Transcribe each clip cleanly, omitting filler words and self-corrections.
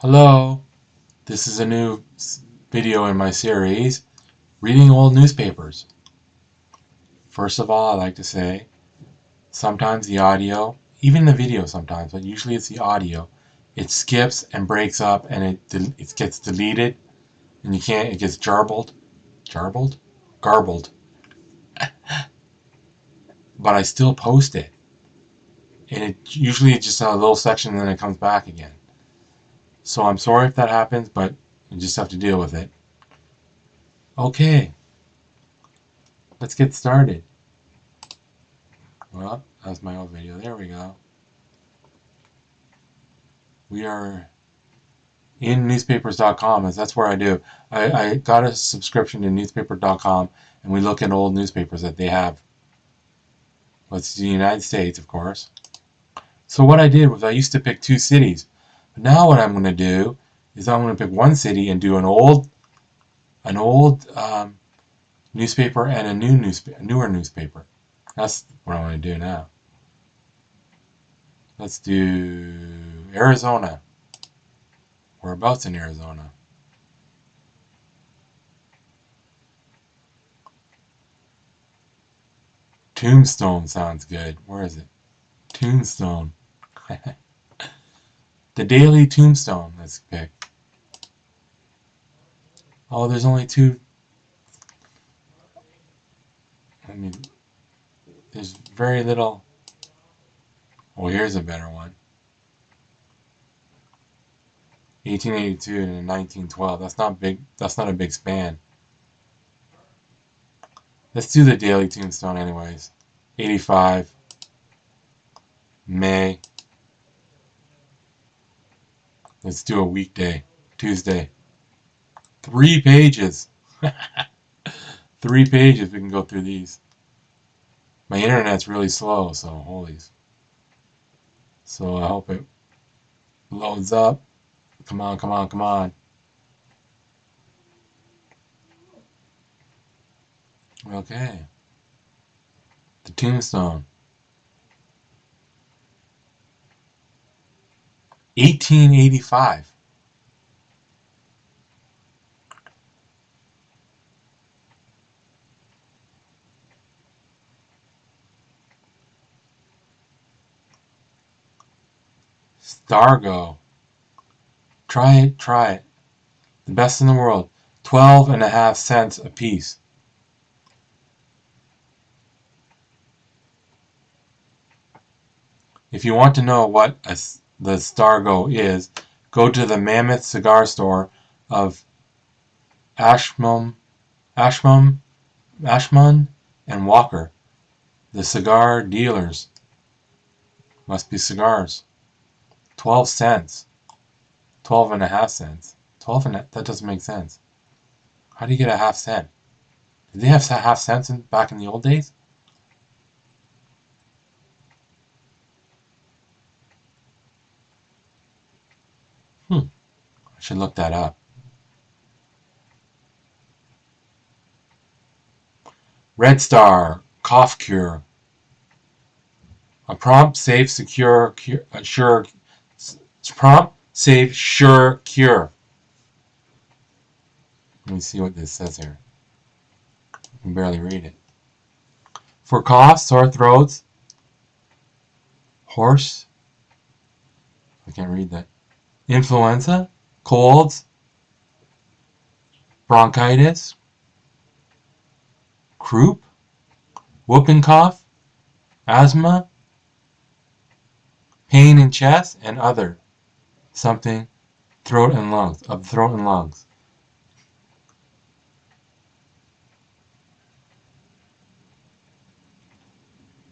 Hello, this is a new video in my series, Reading Old Newspapers. First of all, I like to say, sometimes the audio, even the video sometimes, but usually it's the audio, it skips and breaks up and it gets deleted and it gets garbled, but I still post it. And usually it's just a little section and then it comes back again. So I'm sorry if that happens, but you just have to deal with it. Okay, let's get started. Well, that's my old video. There we go. We are in newspapers.com, as that's where I do. I got a subscription to newspaper.com, and we look at old newspapers that they have. Well, it's the United States, of course. So what I did was I used to pick two cities. But now what I'm going to do is I'm going to pick one city and do an old newspaper and a newer newspaper. That's what I'm going to do now. Let's do Arizona. Whereabouts in Arizona? Tombstone sounds good. Where is it? Tombstone. The Daily Tombstone. Let's pick. Oh, there's only two. I mean, there's very little. Oh, here's a better one. 1882 and 1912. That's not big. That's not a big span. Let's do the Daily Tombstone anyways. 85. May. Let's do a weekday. Tuesday. 3 pages. 3 pages. We can go through these. My internet's really slow, so holy. So I hope it loads up. Come on, come on, come on. Okay. The Tombstone. 1885. Stargo. Try it, try it. The best in the world. 12.5 cents a piece. If you want to know what the Stargo is, go to the Mammoth Cigar Store of Ashmun, Ashmun and Walker. The cigar dealers. Must be cigars. 12 cents. 12.5 cents. That doesn't make sense. How do you get a half cent? Did they have half cents back in the old days? I should look that up. Red Star cough cure. A prompt, safe, secure, sure. Prompt, safe, sure cure. Let me see what this says here. I can barely read it. For coughs, sore throats, hoarse. I can't read that. Influenza, colds, bronchitis, croup, whooping cough, asthma, pain in chest, and other something throat and lungs.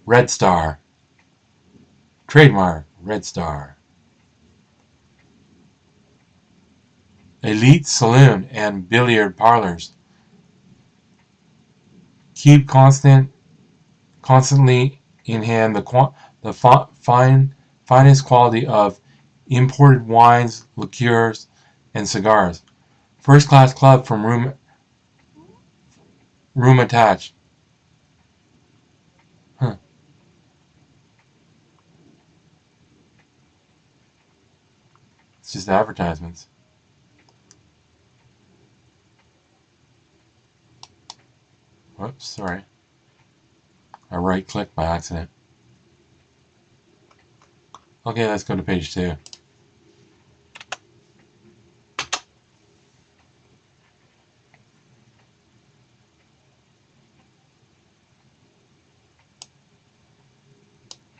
Red Star. Trademark. Red Star. Elite saloon and billiard parlors. Keep constantly in hand the finest quality of imported wines, liqueurs, and cigars. First class club from room attached. Huh. It's just advertisements. Whoops, sorry. I right-clicked by accident. Okay, let's go to page 2.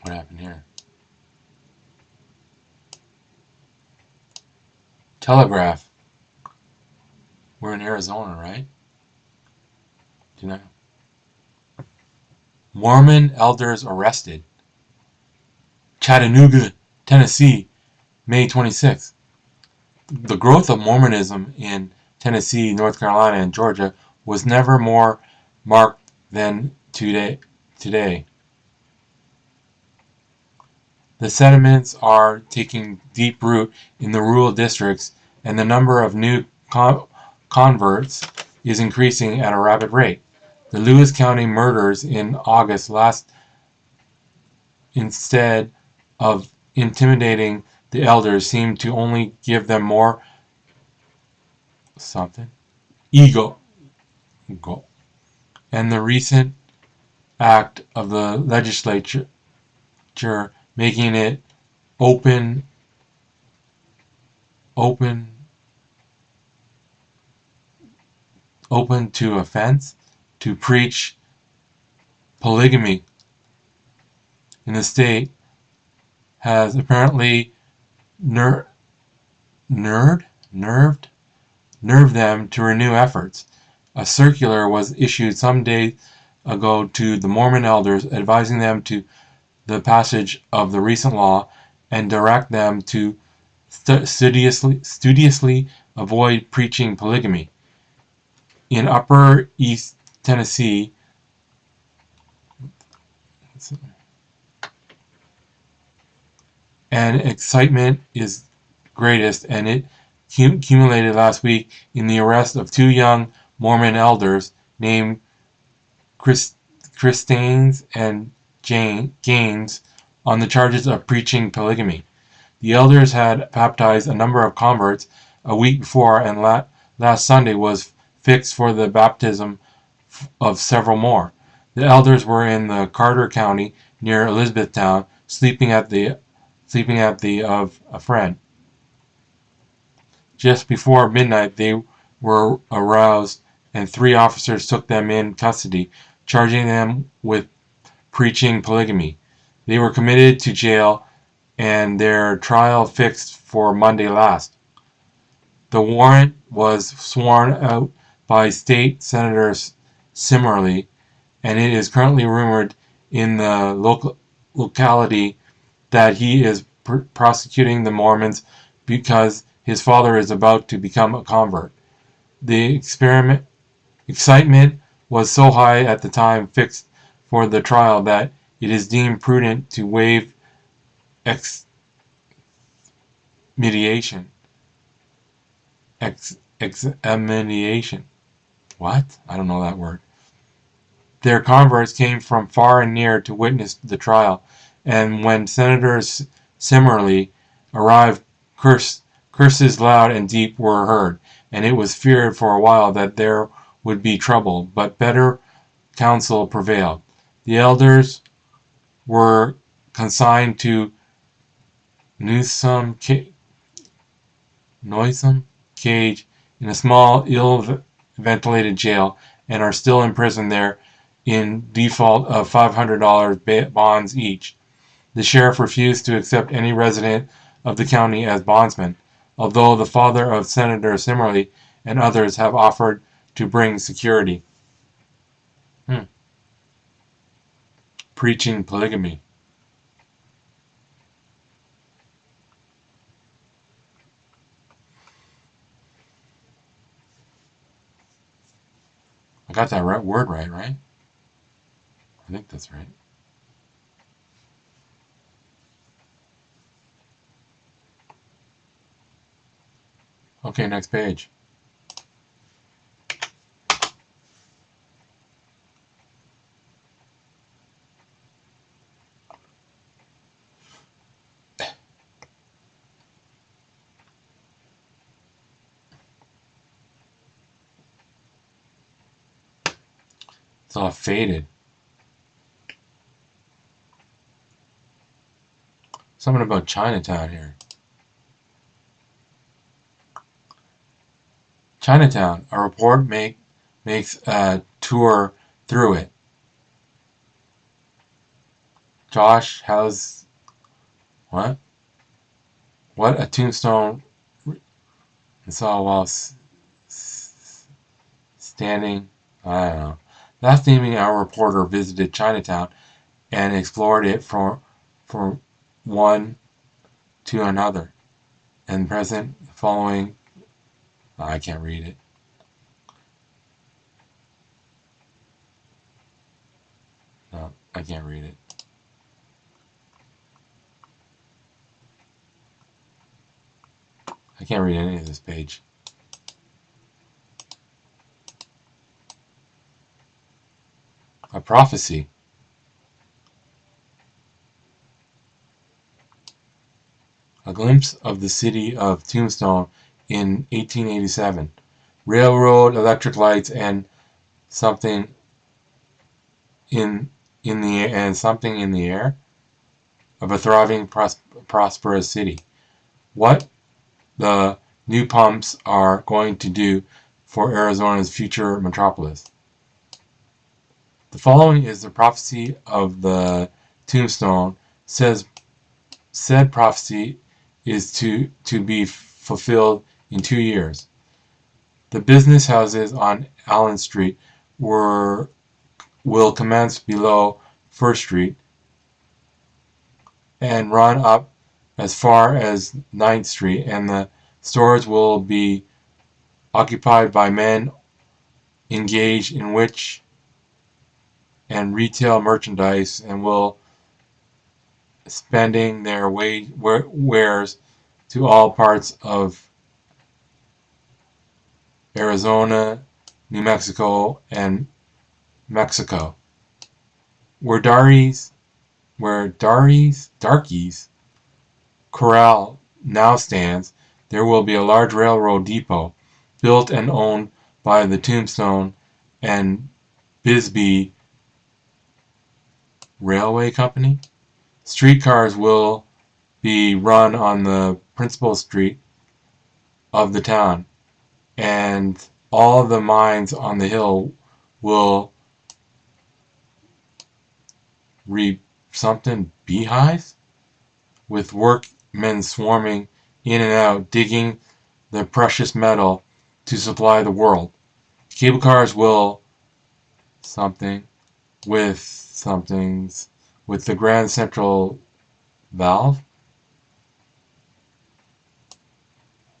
What happened here? Telegraph. We're in Arizona, right? Do you know? Mormon elders arrested. Chattanooga, Tennessee, May 26th. The growth of Mormonism in Tennessee, North Carolina, and Georgia was never more marked than today. The sentiments are taking deep root in the rural districts, and the number of new converts is increasing at a rapid rate. The Lewis County murders in August last, instead of intimidating the elders, seemed to only give them more something ego. And the recent act of the legislature making it open open open to offense to preach polygamy in the state has apparently ner- nerved them to renew efforts. A circular was issued some days ago to the Mormon elders advising them to the passage of the recent law and direct them to studiously avoid preaching polygamy. In Upper East Tennessee, and excitement is greatest, and it culminated last week in the arrest of 2 young Mormon elders named Christines and Gaines on the charges of preaching polygamy. The elders had baptized a number of converts a week before, and last Sunday was fixed for the baptism of several more. The elders were in the Carter County near Elizabethtown, sleeping at the of a friend. Just before midnight, they were aroused, and 3 officers took them in custody, charging them with preaching polygamy. They were committed to jail, and their trial fixed for Monday last. The warrant was sworn out by State Senator Simmerly, and it is currently rumored in the locality that he is prosecuting the Mormons because his father is about to become a convert. The excitement was so high at the time fixed for the trial that it is deemed prudent to waive exmediation. Examination. What? I don't know that word. Their converts came from far and near to witness the trial, and when Senator Simmerly arrived, curses loud and deep were heard, and it was feared for a while that there would be trouble, but better counsel prevailed. The elders were consigned to noisome cage in a small, ill-ventilated jail, and are still imprisoned there in default of $500 bonds each. The sheriff refused to accept any resident of the county as bondsman, although the father of Senator Simmerly and others have offered to bring security. Preaching polygamy. I got that word right, right? I think that's right. Okay, next page. It's all faded. Something about Chinatown here. Chinatown. A report makes a tour through it. Josh, how's what? What a Tombstone. It's all while standing. I don't know. Last evening, our reporter visited Chinatown and explored it from one to another. And present, following. I can't read it. No, I can't read it. I can't read any of this page. A prophecy. A glimpse of the city of Tombstone in 1887. Railroad, electric lights, and something in something in the air of a thriving, prosperous city. What the new pumps are going to do for Arizona's future metropolis. The following is the prophecy of the Tombstone. Said prophecy is to be fulfilled in 2 years. The business houses on Allen Street will commence below First Street and run up as far as 9th Street, and the stores will be occupied by men engaged in which and retail merchandise and will spending their wares to all parts of Arizona, New Mexico, and Mexico. Where Darky's Corral now stands, there will be a large railroad depot built and owned by the Tombstone and Bisbee Railway Company. Streetcars will be run on the principal street of the town, and all the mines on the hill will beehives, with workmen swarming in and out, digging the precious metal to supply the world. Cable cars will with the Grand Central valve.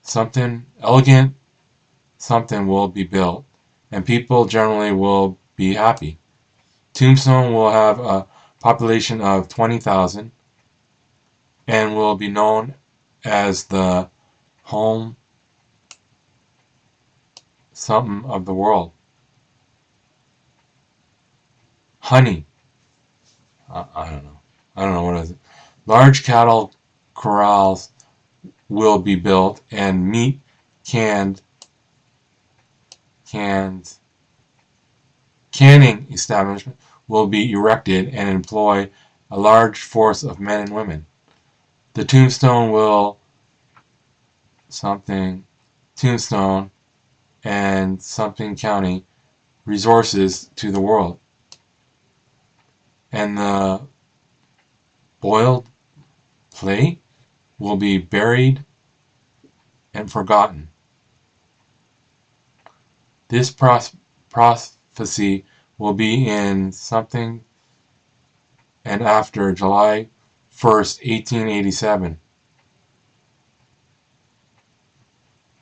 Something elegant, something will be built, and people generally will be happy. Tombstone will have a population of 20,000 and will be known as the home something of the world. Honey. I don't know. I don't know what is it. Large cattle corrals will be built, and meat canning establishment will be erected and employ a large force of men and women. The Tombstone and something county resources to the world. And the boiled plate will be buried and forgotten. This prophecy will be in something and after July 1st, 1887.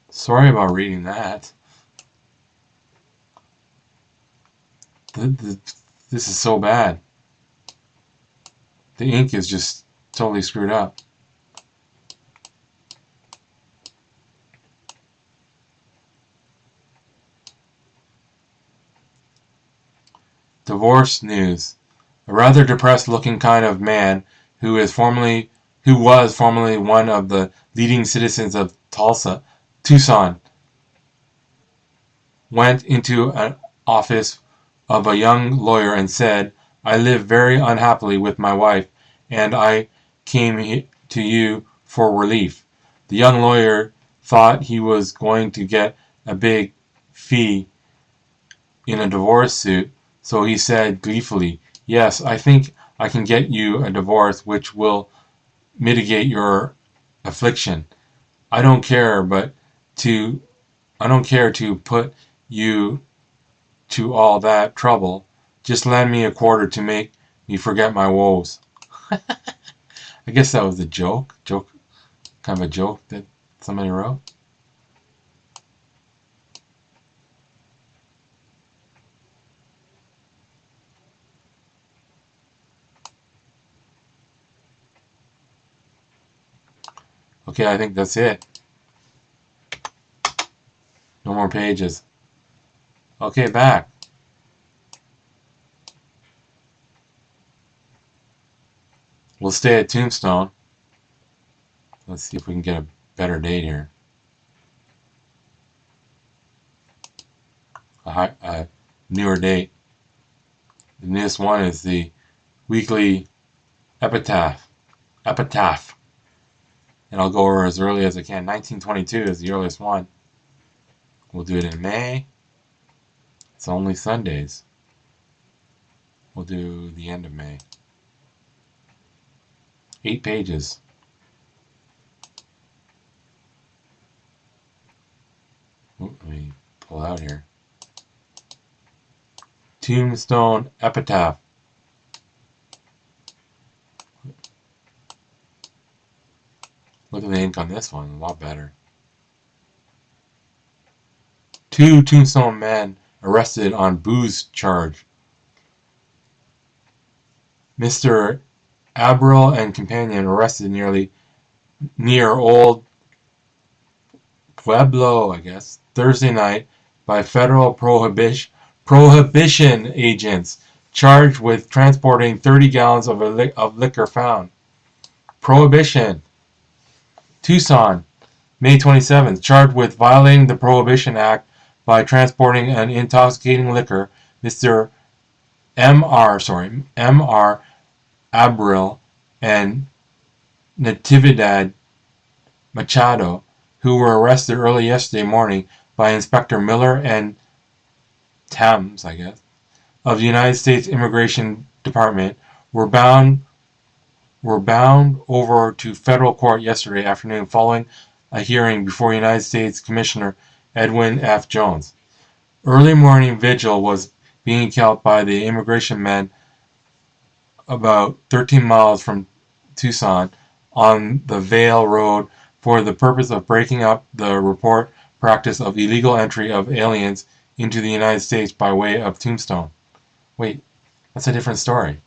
Sorry about reading that. This is so bad. The ink is just totally screwed up. Divorce news. A rather depressed-looking kind of man who was formerly one of the leading citizens of Tucson, went into an office of a young lawyer and said, "I live very unhappily with my wife, and I came to you for relief." The young lawyer thought he was going to get a big fee in a divorce suit, so he said gleefully, "Yes, I think I can get you a divorce which will mitigate your affliction. I don't care, but to I don't care to put you to all that trouble. Just lend me a quarter to make me forget my woes." I guess that was a joke. Kind of a joke that somebody wrote. Okay, I think that's it. No more pages. Okay, back. We'll stay at Tombstone. Let's see if we can get a better date here. A newer date. The newest one is the weekly epitaph. And I'll go over as early as I can. 1922 is the earliest one. We'll do it in May. It's only Sundays. We'll do the end of May. 8 pages. Ooh, let me pull out here. Tombstone epitaph. Look at the ink on this one, a lot better. 2 Tombstone men arrested on booze charge. Mr. Abril and companion arrested near Old Pueblo, I guess, Thursday night by federal prohibition agents charged with transporting 30 gallons of liquor found. Prohibition. Tucson, May 27th, charged with violating the Prohibition Act by transporting an intoxicating liquor. Mr. M.R. Abril and Natividad Machado, who were arrested early yesterday morning by Inspector Miller and Thames, I guess, of the United States Immigration Department, were bound over to federal court yesterday afternoon following a hearing before United States Commissioner Edwin F. Jones. Early morning vigil was being held by the immigration men about 13 miles from Tucson on the Vale Road for the purpose of breaking up the report practice of illegal entry of aliens into the United States by way of Tombstone. Wait, that's a different story.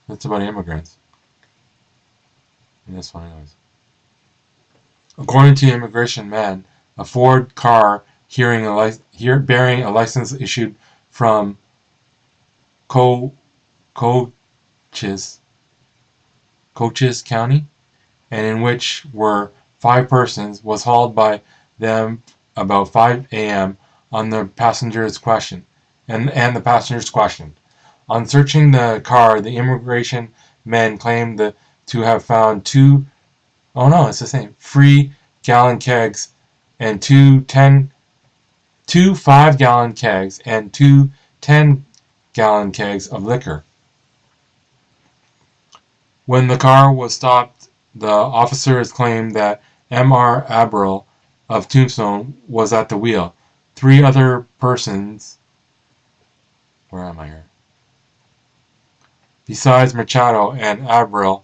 That's about immigrants. And this one anyways. According to immigration men, a Ford car bearing a license issued from Cochise County, and in which were 5 persons, was hauled by them about 5 a.m. on the passenger's question, and the passenger's question. On searching the car, the immigration men claimed to have found 2 5-gallon kegs and 2 5-gallon kegs and 2 10-gallon kegs of liquor. When the car was stopped, the officers claimed that M.R. Abril of Tombstone was at the wheel. 3 other persons, where am I here? Besides Machado and Abril,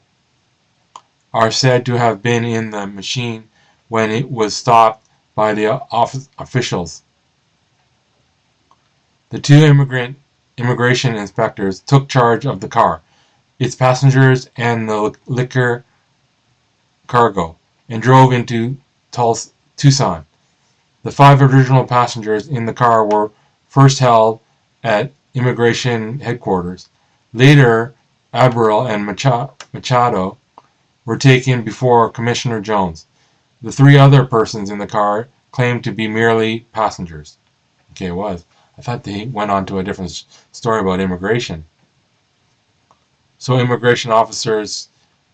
are said to have been in the machine when it was stopped by the officials. The 2 immigration inspectors took charge of the car, its passengers, and the liquor cargo, and drove into Tucson. The 5 original passengers in the car were first held at immigration headquarters. Later, Abril and Machado were taken before Commissioner Jones. The three other persons in the car claimed to be merely passengers. Okay, it was. I thought they went on to a different story about immigration. So immigration officers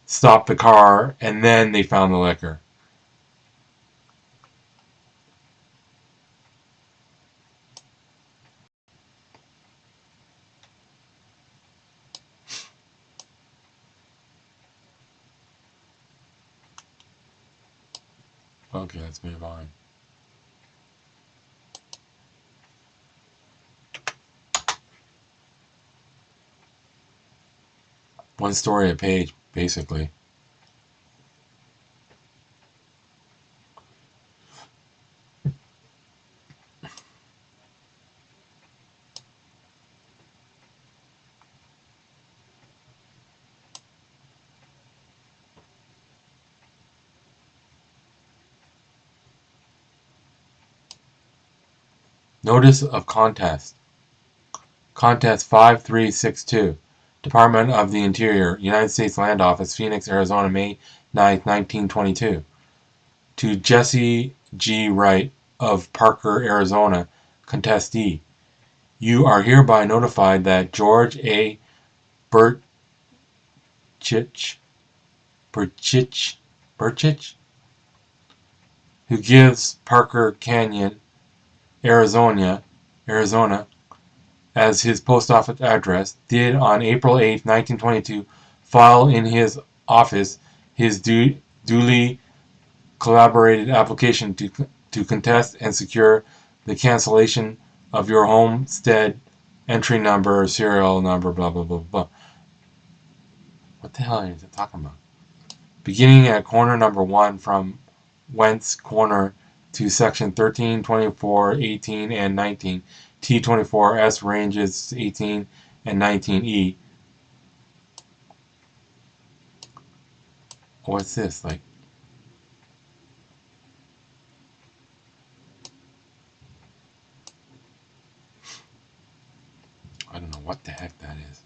stopped the car and then they found the liquor. Okay, let's move on. One story a page, basically. Notice of contest. Contest 5362. Department of the Interior, United States Land Office, Phoenix, Arizona, May 9, 1922. To Jesse G. Wright of Parker, Arizona, contestee. You are hereby notified that George A. Birchich, Birchich, Birchich, who gives Parker Canyon, Arizona, as his post office address, did on April 8, 1922, file in his office his duly collaborated application to contest and secure the cancellation of your homestead entry number, serial number, blah, blah, blah, blah. What the hell is it talking about? Beginning at corner number 1 from whence corner to section 13, 24, 18, and 19, T24S ranges 18 and 19E. What's this? Like, I don't know what the heck that is.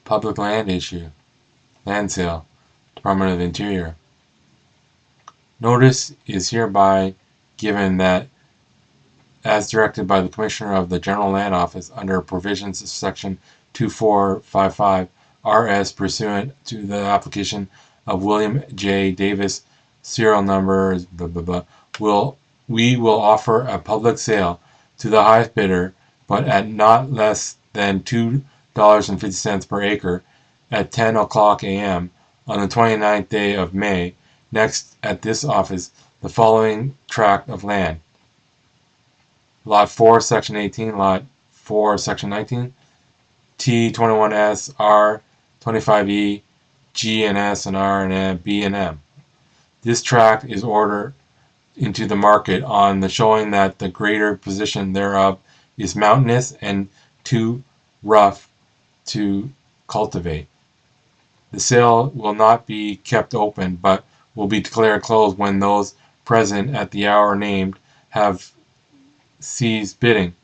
Public land issue. Land sale. Department of Interior. Notice is hereby given that, as directed by the Commissioner of the General Land Office under provisions of Section 2455 RS pursuant to the application of William J. Davis, serial number blah, blah, blah, we will offer a public sale to the highest bidder, but at not less than $2.50 per acre at 10 o'clock a.m. on the 29th day of May next at this office the following tract of land. Lot 4, Section 18, Lot 4, Section 19, T21S, R25E, G and S and R and M, B and M. This tract is ordered into the market on the showing that the greater position thereof is mountainous and too rough to cultivate. The sale will not be kept open, but will be declared closed when those present at the hour named have ceased bidding.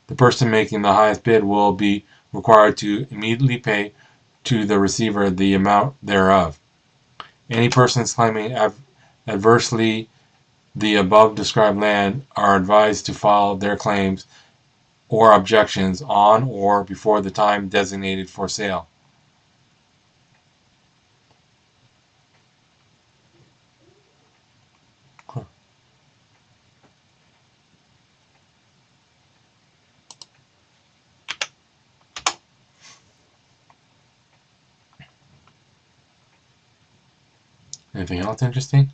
The person making the highest bid will be required to immediately pay to the receiver the amount thereof. Any persons claiming adversely the above described land are advised to file their claims or objections on or before the time designated for sale. Huh. Anything else interesting?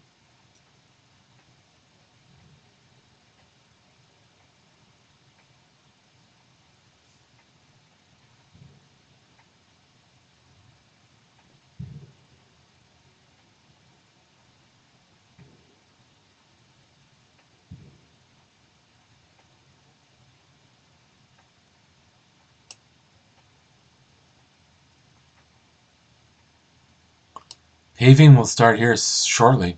Paving will start here shortly.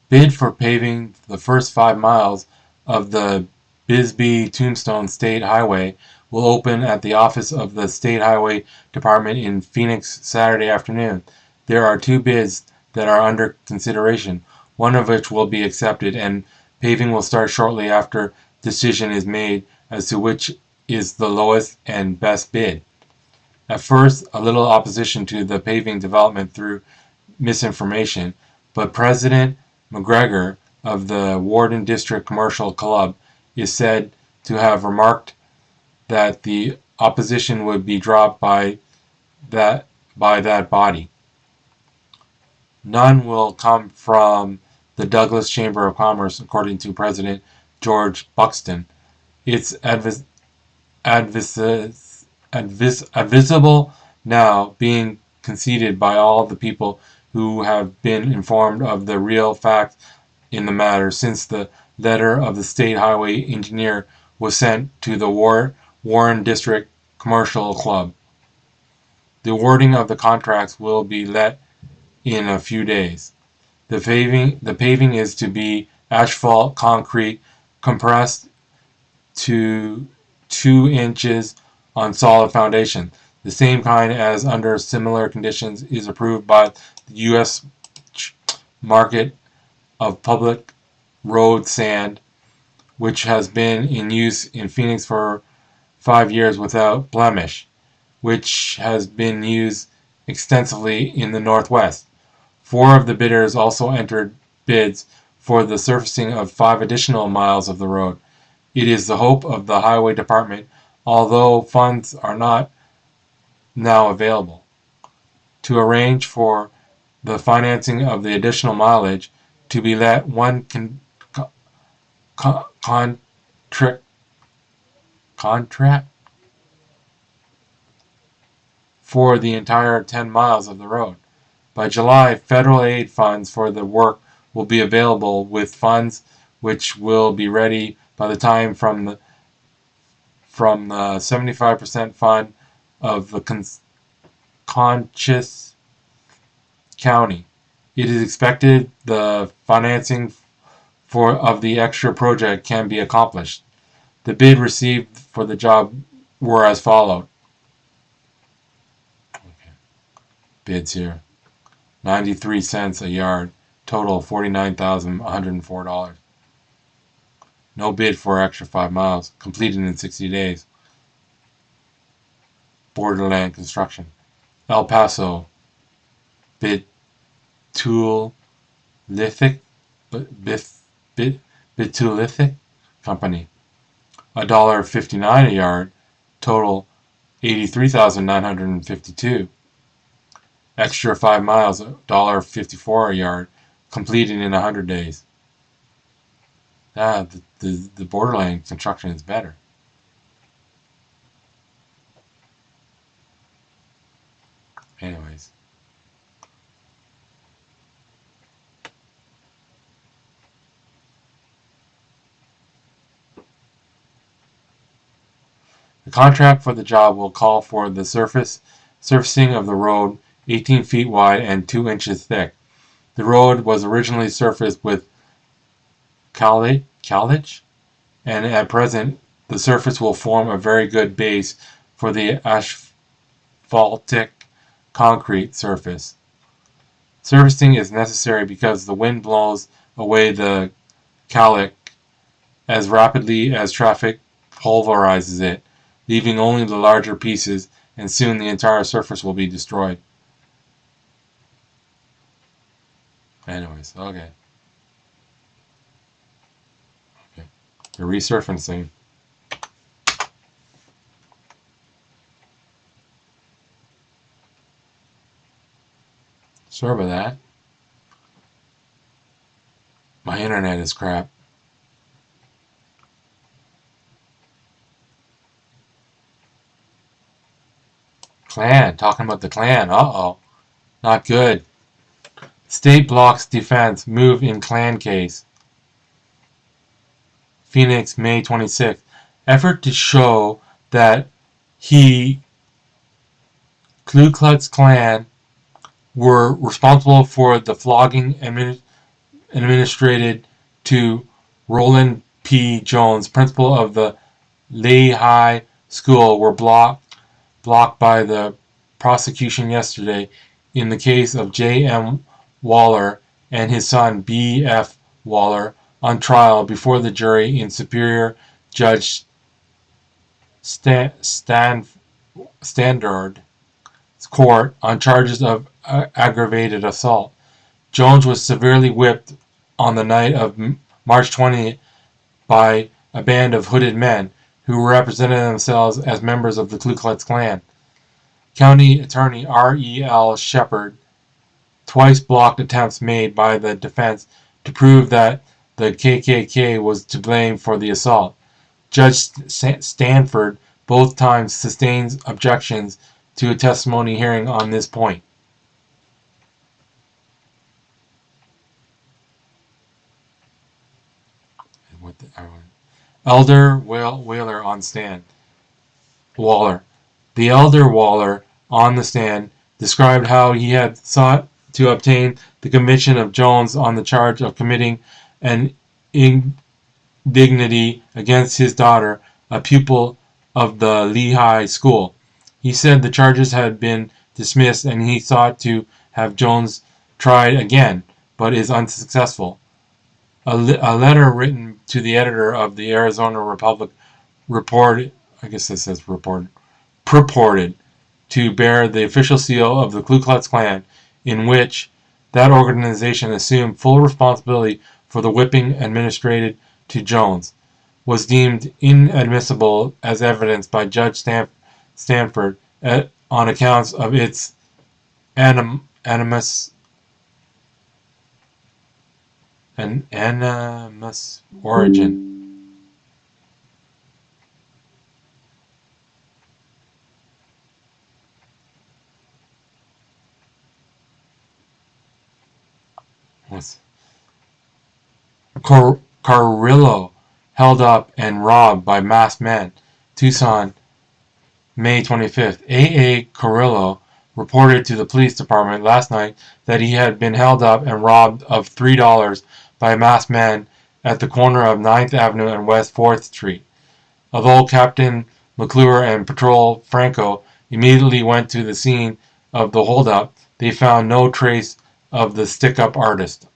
Bid for paving the first 5 miles of the Bisbee-Tombstone State Highway will open at the office of the State Highway Department in Phoenix Saturday afternoon. There are 2 bids that are under consideration, one of which will be accepted, and paving will start shortly after decision is made as to which is the lowest and best bid. At first, a little opposition to the paving development through misinformation, but President McGregor of the Warden District Commercial Club is said to have remarked that the opposition would be dropped by that body. None will come from the Douglas Chamber of Commerce, according to President George Buxton. It's advisable now, being conceded by all the people who have been informed of the real facts in the matter since the letter of the State Highway Engineer was sent to the Warren District Commercial Club. The awarding of the contracts will be let in a few days. The paving is to be asphalt concrete compressed to 2 inches on solid foundation, the same kind as under similar conditions is approved by the U.S. market of public road sand, which has been in use in Phoenix for 5 years without blemish, which has been used extensively in the Northwest. 4 of the bidders also entered bids for the surfacing of 5 additional miles of the road. It is the hope of the Highway Department, although funds are not now available, to arrange for the financing of the additional mileage to be let one contract for the entire 10 miles of the road. By July, federal aid funds for the work will be available, with funds which will be ready by the time from the 75% fund of the Conscious County. It is expected the financing of the extra project can be accomplished. The bid received for the job were as followed. Okay. Bids here. 93 cents a yard. Total $49,104. No bid for extra 5 miles. Completed in 60 days. Borderland Construction. El Paso. Bitulithic Company. $1.59 a yard. Total $83,952. Extra 5 miles, $1.54 a yard. Completed in 100 days. The Borderland Construction is better. Anyways. The contract for the job will call for the surfacing of the road 18 feet wide and 2 inches thick. The road was originally surfaced with caulage, and at present the surface will form a very good base for the asphaltic concrete surface. Surfacing is necessary because the wind blows away the caulage as rapidly as traffic pulverizes it, leaving only the larger pieces, and soon the entire surface will be destroyed. Anyways, okay. The resurfacing. Sorry about that. My internet is crap. Klan, talking about the Klan. Uh-oh. Not good. State blocks defense, move in Klan case. Phoenix, May 26th. Effort to show that Ku Klux Klan were responsible for the flogging administered to Roland P. Jones, principal of the Lehigh School, were blocked by the prosecution yesterday in the case of J. M. Waller and his son B. F. Waller on trial before the jury in Superior Judge Standard Court on charges of aggravated assault. Jones was severely whipped on the night of March 20th by a band of hooded men who represented themselves as members of the Ku Klux Klan. County Attorney R. E. L. Shepard twice blocked attempts made by the defense to prove that the KKK was to blame for the assault. Judge Stanford both times sustained objections to a testimony hearing on this point. Elder Waller on stand. Waller. The elder Waller, on the stand, described how he had sought to obtain the conviction of Jones on the charge of committing an indignity against his daughter, a pupil of the Lehigh School. He said the charges had been dismissed and he sought to have Jones tried again, but is unsuccessful. A letter written to the editor of the Arizona Republic purported to bear the official seal of the Ku Klux Klan, in which that organization assumed full responsibility for the whipping administered to Jones, was deemed inadmissible as evidence by Judge Stanford on accounts of its animus origin. Carrillo held up and robbed by masked men. Tucson, May 25th. A. Carrillo reported to the police department last night that he had been held up and robbed of $3 by masked men at the corner of 9th Avenue and West 4th Street. Although Captain McClure and Patrol Franco immediately went to the scene of the holdup, they found no trace of the stick-up artist.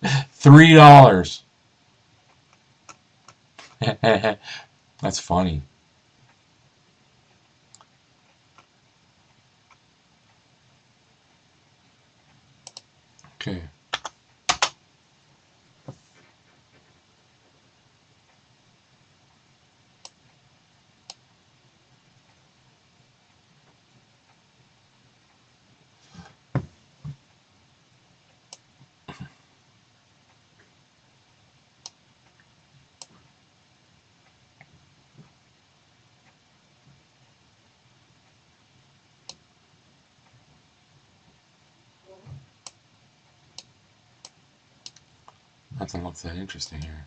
$3. That's funny. Okay. Nothing looks that interesting here.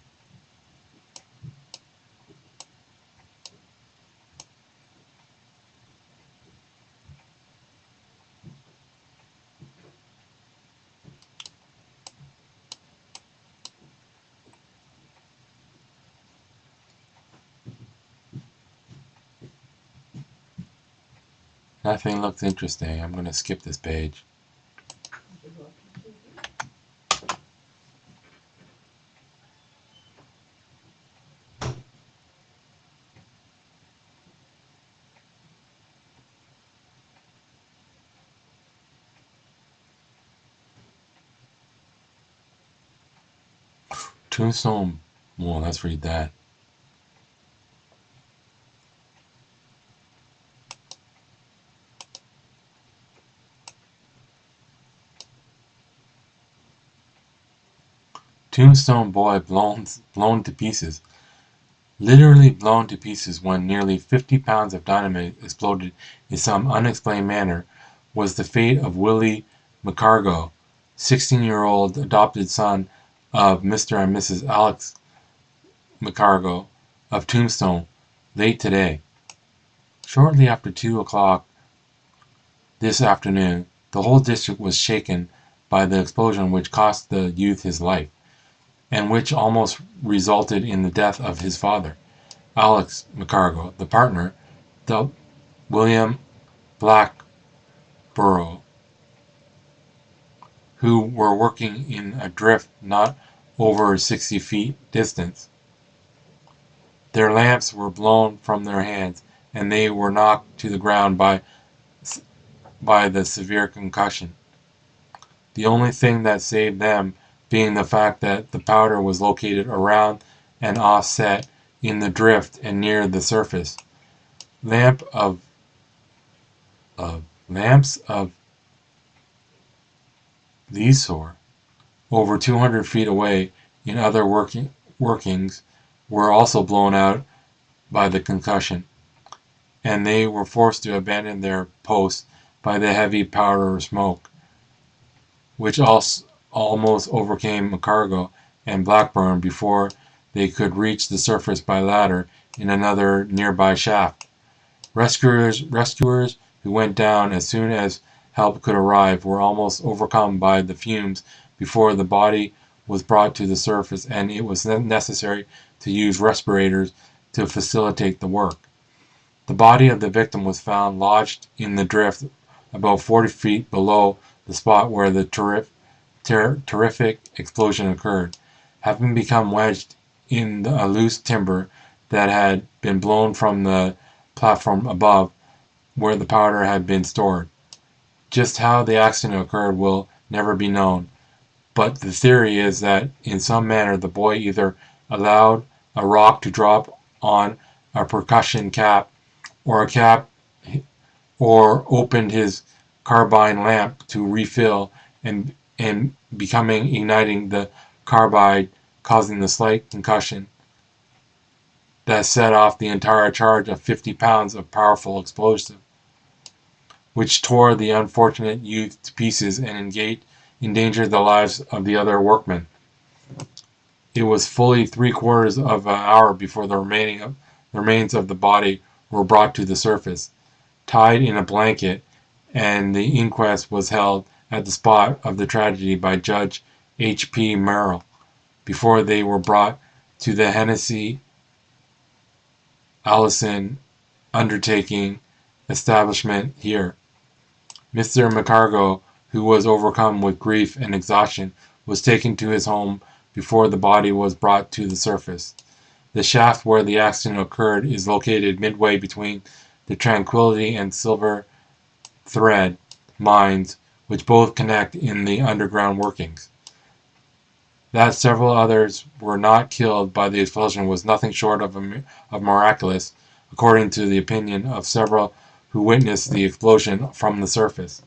Nothing looks interesting. I'm going to skip this page. Tombstone. Well, let's read that. Tombstone boy blown to pieces. Literally blown to pieces when nearly 50 pounds of dynamite exploded in some unexplained manner was the fate of Willie McCargo, 16-year-old adopted son of Mr. and Mrs. Alex McCargo of Tombstone, late today. Shortly after 2 o'clock this afternoon, The whole district was shaken by the explosion which cost the youth his life, and which almost resulted in the death of his father, Alex McCargo, the partner, William Blackborough, who were working in a drift not over 60 feet distance. Their lamps were blown from their hands, and they were knocked to the ground by the severe concussion. The only thing that saved them being the fact that the powder was located around and offset in the drift and near the surface. Lamps of these sort, over 200 feet away in other workings, were also blown out by the concussion, and they were forced to abandon their posts by the heavy powder smoke, which almost overcame McCargo and Blackburn before they could reach the surface by ladder in another nearby shaft. Rescuers who went down as soon as help could arrive were almost overcome by the fumes before the body was brought to the surface, and it was necessary to use respirators to facilitate the work. The body of the victim was found lodged in the drift about 40 feet below the spot where the terrific explosion occurred, having become wedged in a loose timber that had been blown from the platform above where the powder had been stored. Just how the accident occurred will never be known, but the theory is that in some manner the boy either allowed a rock to drop on a percussion cap or opened his carbine lamp to refill and igniting the carbide, causing the slight concussion that set off the entire charge of 50 pounds of powerful explosive, which tore the unfortunate youth to pieces and endangered the lives of the other workmen. It was fully 3/4 of an hour before the remains of the body were brought to the surface, tied in a blanket, and the inquest was held at the spot of the tragedy by Judge H.P. Merrill before they were brought to the Hennessy Allison undertaking establishment here. Mr. McCargo, who was overcome with grief and exhaustion, was taken to his home before the body was brought to the surface. The shaft where the accident occurred is located midway between the Tranquility and Silver Thread mines, which both connect in the underground workings. That several others were not killed by the explosion was nothing short of miraculous, according to the opinion of several who witnessed the explosion from the surface.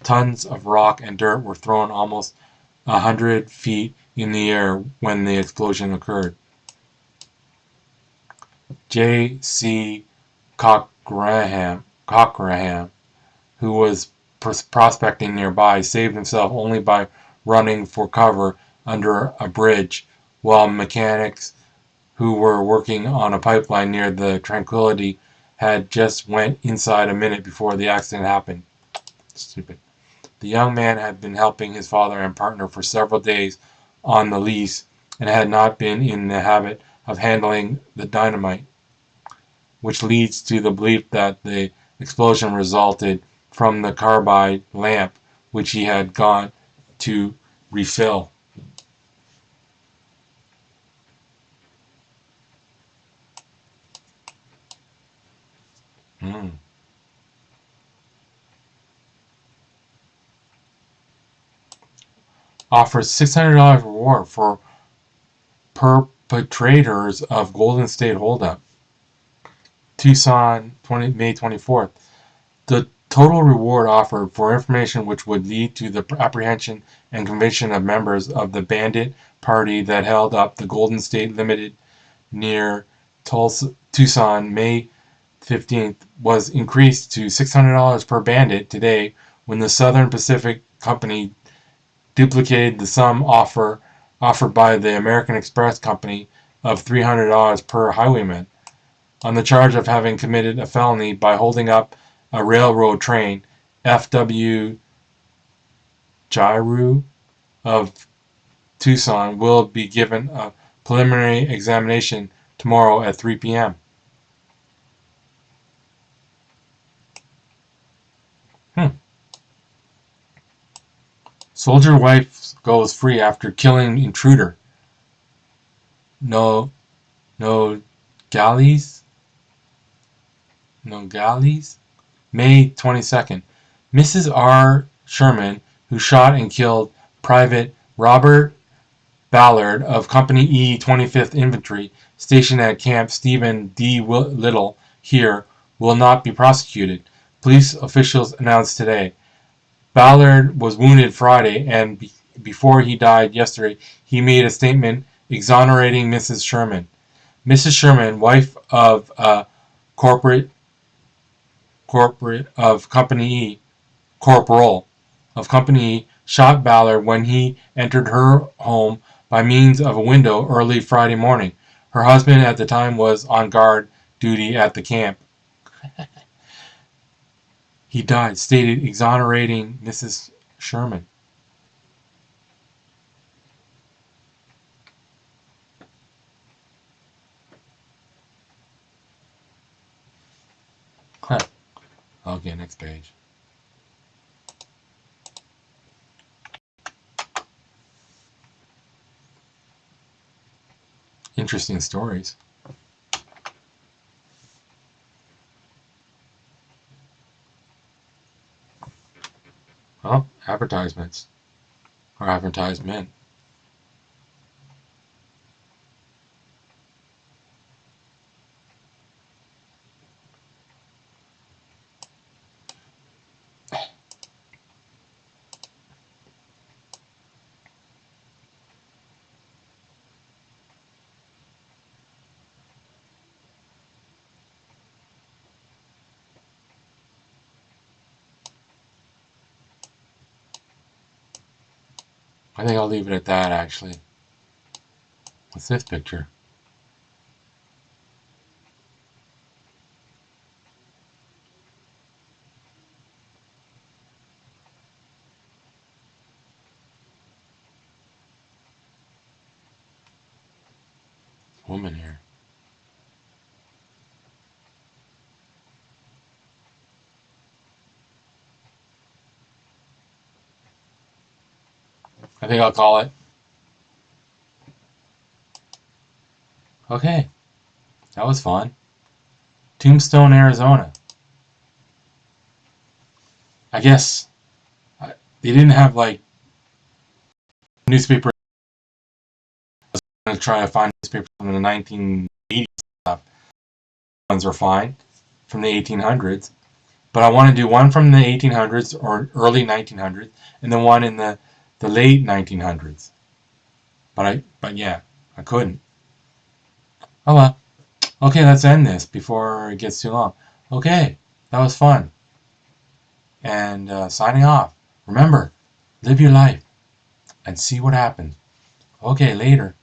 Tons of rock and dirt were thrown almost 100 feet in the air when the explosion occurred. J. C. Cockraham, who was prospecting nearby, saved himself only by running for cover under a bridge, while mechanics who were working on a pipeline near the Tranquility had just went inside a minute before the accident happened. Stupid. The young man had been helping his father and partner for several days on the lease and had not been in the habit of handling the dynamite, which leads to the belief that the explosion resulted from the carbide lamp which he had gone to refill. Offers $600 reward for perpetrators of Golden State holdup. Tucson, May 24th. The total reward offered for information which would lead to the apprehension and conviction of members of the bandit party that held up the Golden State Limited near Tucson, May 15th, was increased to $600 per bandit today when the Southern Pacific Company duplicated the sum offered by the American Express Company of $300 per highwayman on the charge of having committed a felony by holding up a railroad train. FW Jairo of Tucson will be given a preliminary examination tomorrow at 3 p.m. Soldier wife goes free after killing intruder. No, no galleys? No galleys? May 22nd. Mrs. R. Sherman, who shot and killed Private Robert Ballard of Company E 25th Infantry, stationed at Camp Stephen D. Little here, will not be prosecuted, police officials announced today. Ballard was wounded Friday, and before he died yesterday, he made a statement exonerating Mrs. Sherman. Mrs. Sherman, wife of corporate of Company E, corporal of Company E, shot Ballard when he entered her home by means of a window early Friday morning. Her husband at the time was on guard duty at the camp. He died, stated exonerating Mrs. Sherman. Okay, next page. Interesting stories. Well, advertisements. Or advertisement. I think I'll leave it at that, actually. What's this picture? Woman here. I think I'll call it. Okay, that was fun. Tombstone, Arizona. I guess they didn't have like newspaper. I was going to try to find newspapers from the 1980s stuff. Ones are fine from the 1800s, but I want to do one from the 1800s or early 1900s, and then one in the late 1900s. But yeah, I couldn't. Oh well. Okay, let's end this before it gets too long. Okay, that was fun. And signing off. Remember, live your life and see what happens. Okay, later.